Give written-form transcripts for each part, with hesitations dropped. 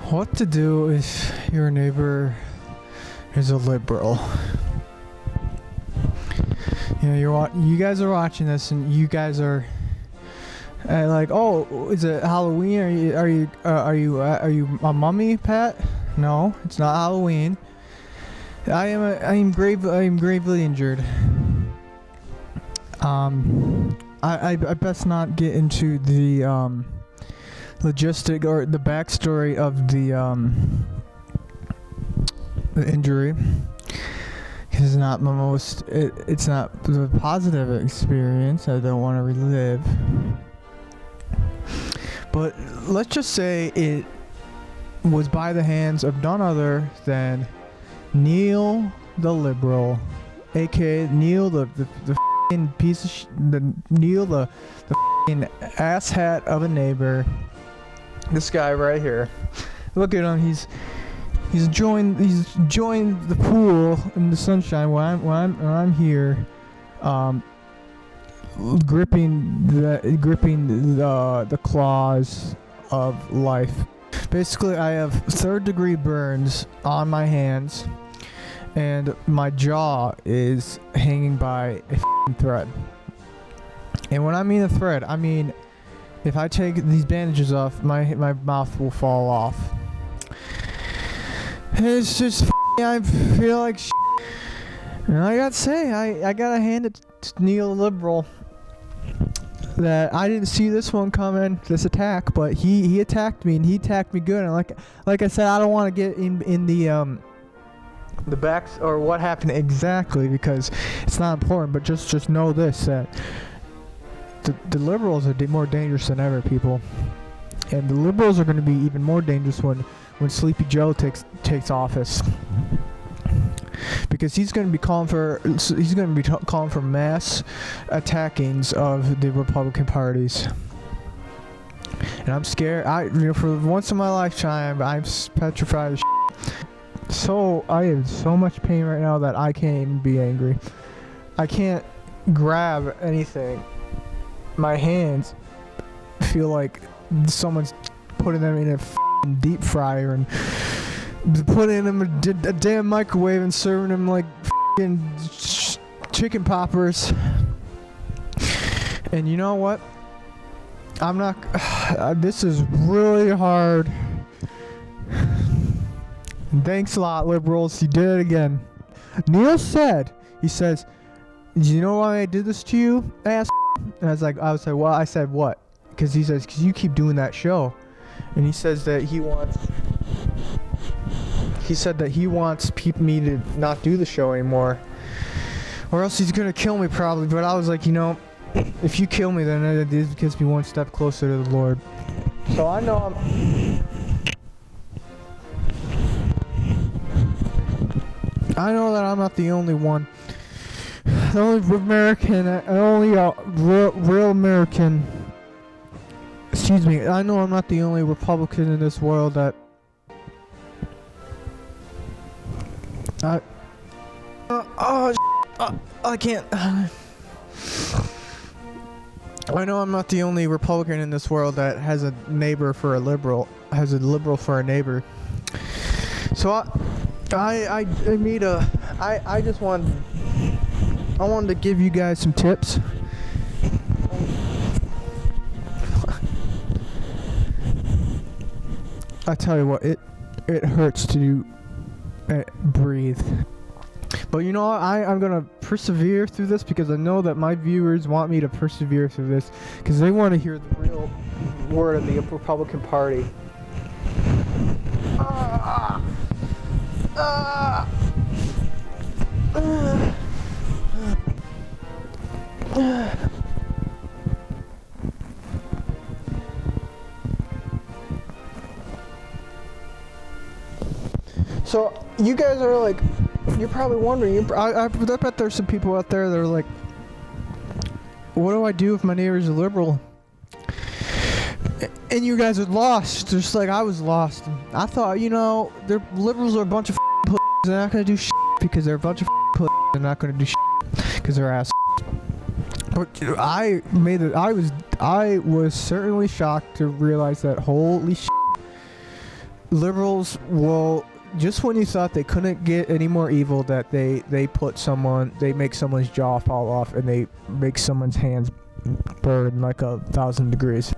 What to do if your neighbor is a liberal? You know, you guys are watching this, and you guys are like, "Oh, is it Halloween? Are you a mummy, Pat?" No, it's not Halloween. I am gravely injured. I best not get into the logistic or the backstory of the injury. It's not my most. It's not the positive experience. I don't want to relive. But let's just say it was by the hands of none other than Neil the liberal, aka Neil the f***ing piece of Neil the f***ing asshat of a neighbor. This guy right here. Look at him. He's joined the pool in the sunshine when I'm here, gripping the claws of life. Basically, I have third-degree burns on my hands, and my jaw is hanging by a f***ing thread. And when I mean a thread, I mean if I take these bandages off, my mouth will fall off. It's just I feel like and I gotta say, I gotta hand it to Neil Liberal that I didn't see this one coming, this attack, but he attacked me, and he attacked me good. And like I said, I don't want to get in the backs or what happened exactly, because it's not important. But just know this, that the liberals are more dangerous than ever, people. And the liberals are going to be even more dangerous when Sleepy Joe takes office, because he's going to be calling for mass attackings of the Republican parties. And I'm scared. For once in my lifetime, I'm petrified as shit. So I am in so much pain right now that I can't even be angry. I can't grab anything. My hands feel like someone's putting them in a deep fryer and putting them in a damn microwave and serving them like chicken poppers. And you know what? I'm not. This is really hard. Thanks a lot, liberals. You did it again. Neil said, he says, "Do you know why I did this to you, ass?" And I was like, well, I said what? Because he says, because you keep doing that show. And he says that he wants me to not do the show anymore, or else he's gonna kill me probably. But I was like, if you kill me, then it gets me one step closer to the Lord. So I know that I'm not the only one. The only American, real American. Excuse me. I know I'm not the only Republican in this world that. I can't. I know I'm not the only Republican in this world that has a neighbor for a liberal. Has a liberal for a neighbor. So I wanted to give you guys some tips. I tell you what, it hurts to breathe. But you know what? I'm gonna persevere through this, because I know that my viewers want me to persevere through this, because they want to hear the real word of the Republican Party. So you guys are like, you're probably wondering. I bet there's some people out there that are like, what do I do if my neighbor's a liberal? And you guys are lost, just like I was lost. I thought, the liberals are a bunch of pussies. They're not gonna do shit because they're a bunch of pussies. They're not gonna do shit because they're ass. But I was certainly shocked to realize that holy shit, liberals will, just when you thought they couldn't get any more evil, that they make someone's jaw fall off and they make someone's hands burn like 1,000 degrees.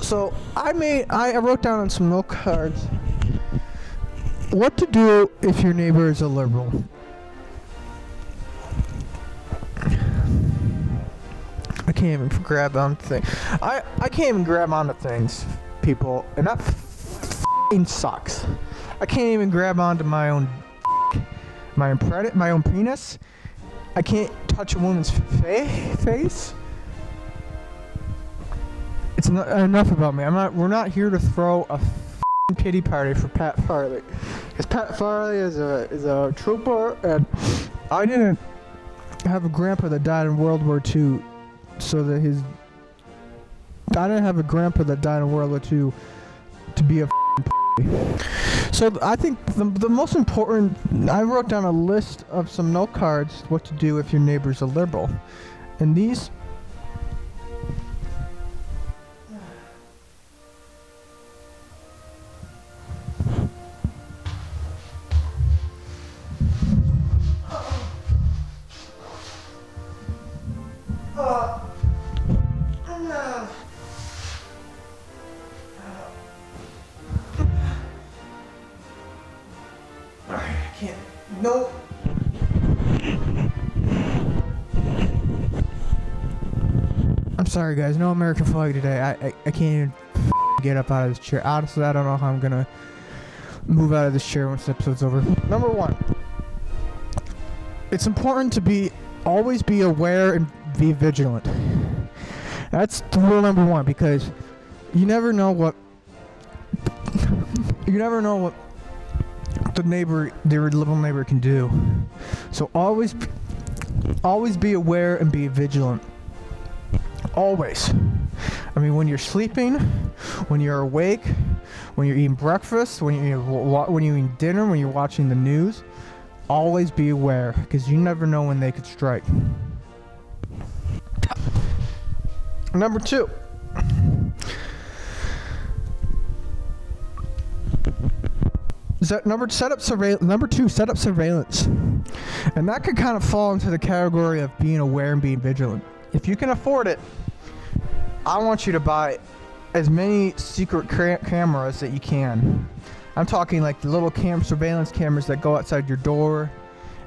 So I wrote down on some note cards what to do if your neighbor is a liberal. I can't even grab onto things. I can't even grab onto things, people, and that f***ing sucks. I can't even grab onto my own penis. I can't touch a woman's face. It's not enough about me. We're not here to throw a f***ing pity party for Pat Farley, because Pat Farley is a trooper, and I didn't have a grandpa that died in World War II. I didn't have a grandpa that died in World War II to be a f***ing. So I think the most important, I wrote down a list of some note cards what to do if your neighbor's a liberal. And these no. I'm sorry, guys. No American flag today. I can't even get up out of this chair. Honestly, I don't know how I'm gonna move out of this chair once the episode's over. Number one, it's important to always be aware and be vigilant. That's rule number one, because you never know what their little neighbor can do. So always be aware and be vigilant. Always. I mean, when you're sleeping, when you're awake, when you're eating breakfast, when you're eating dinner, when you're watching the news, always be aware, because you never know when they could strike. Number two. Number two, set up surveillance. And that could kind of fall into the category of being aware and being vigilant. If you can afford it, I want you to buy as many secret cameras that you can. I'm talking like the little surveillance cameras that go outside your door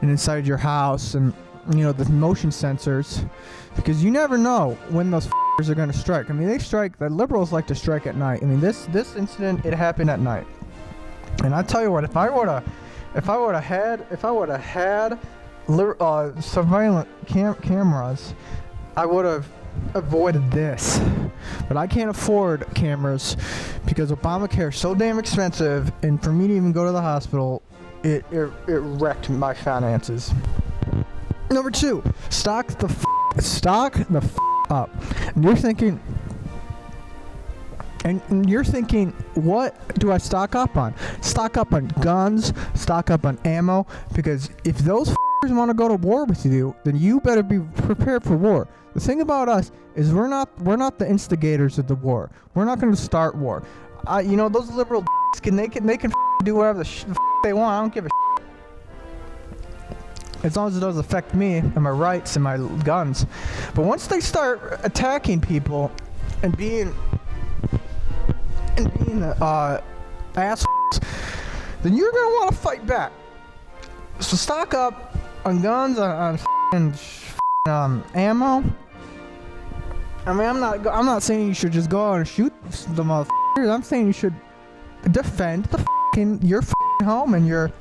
and inside your house, and the motion sensors, because you never know when those are going to strike. I mean, the liberals like to strike at night. I mean, this incident, it happened at night. And I tell you what, if I would have had surveillance cameras, I would have avoided this. But I can't afford cameras because Obamacare is so damn expensive, and for me to even go to the hospital, it wrecked my finances. Number two, stock the up. And you're thinking, what do I stock up on? Stock up on guns, stock up on ammo, because if those want to go to war with you, then you better be prepared for war. The thing about us is we're not the instigators of the war. We're not going to start war. Those liberal can do whatever the they want. I don't give a as long as it doesn't affect me and my rights and my guns. But once they start attacking people and being assholes, then you're gonna want to fight back. So stock up on guns, on ammo. I mean, I'm not saying you should just go out and shoot the motherfuckers. I'm saying you should defend your home and your.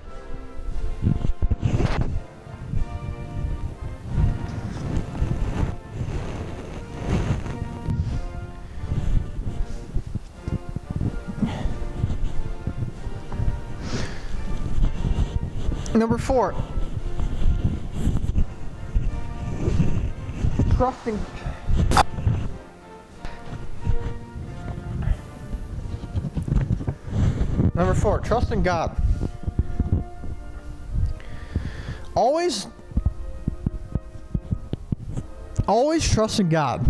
Number 4. Trusting. Number 4, trust in God. always trust in God.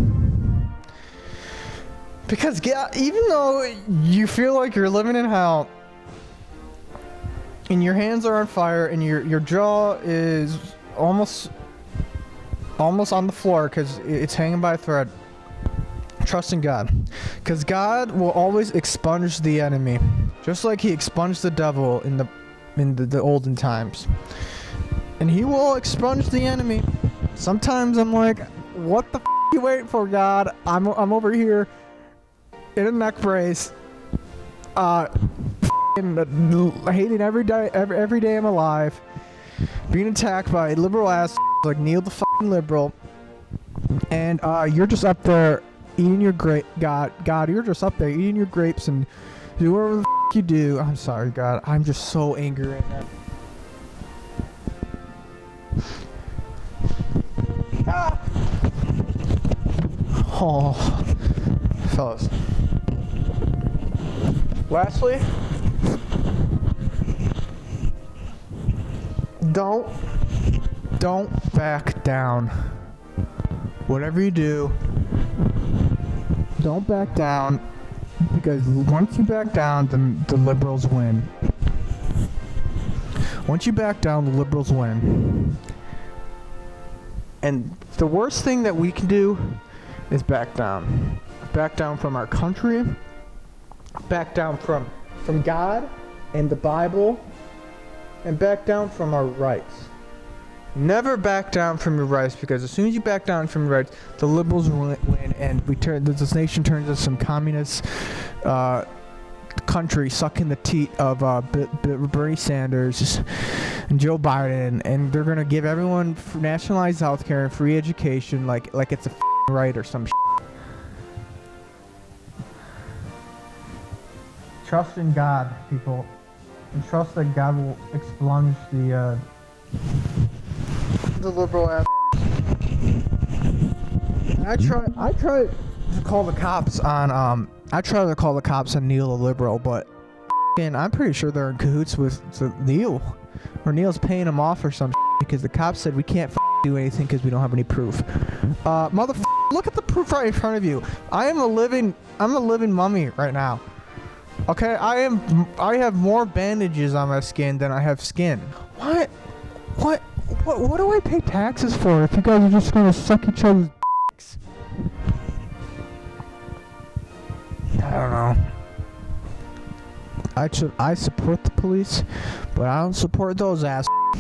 Because God, even though you feel like you're living in hell, and your hands are on fire, and your jaw is almost on the floor because it's hanging by a thread, trust in God. Because God will always expunge the enemy, just like He expunged the devil in the olden times. And He will expunge the enemy. Sometimes I'm like, what the f*** you waiting for, God? I'm over here in a neck brace, hating every day I'm alive, being attacked by liberal ass like Neil the f***ing liberal, and you're just up there eating your grape. God, you're just up there eating your grapes and do whatever the f*** you do. I'm sorry, God. I'm just so angry right now. Oh, fellas. Lastly, don't back down. Whatever you do, don't back down, because once you back down, then the liberals win. Once you back down, the liberals win. And the worst thing that we can do is back down. Back down from our country. Back down from God and the Bible. And back down from our rights. Never back down from your rights, because as soon as you back down from your rights, the liberals win, and this nation turns into some communist country sucking the teat of Bernie Sanders and Joe Biden, and they're gonna give everyone nationalized health care and free education like it's a right or some shit. Trust in God, people, and trust that God will expunge the liberal ass. I try to call the cops on Neil the liberal, but I'm pretty sure they're in cahoots with Neil, or Neil's paying him off or some shit, because the cops said we can't do anything because we don't have any proof. Look at the proof right in front of you. I'm a living mummy right now. Okay, I have more bandages on my skin than I have skin. What do I pay taxes for if you guys are just gonna suck each other's dicks? I don't know. I support the police, but I don't support those assholes.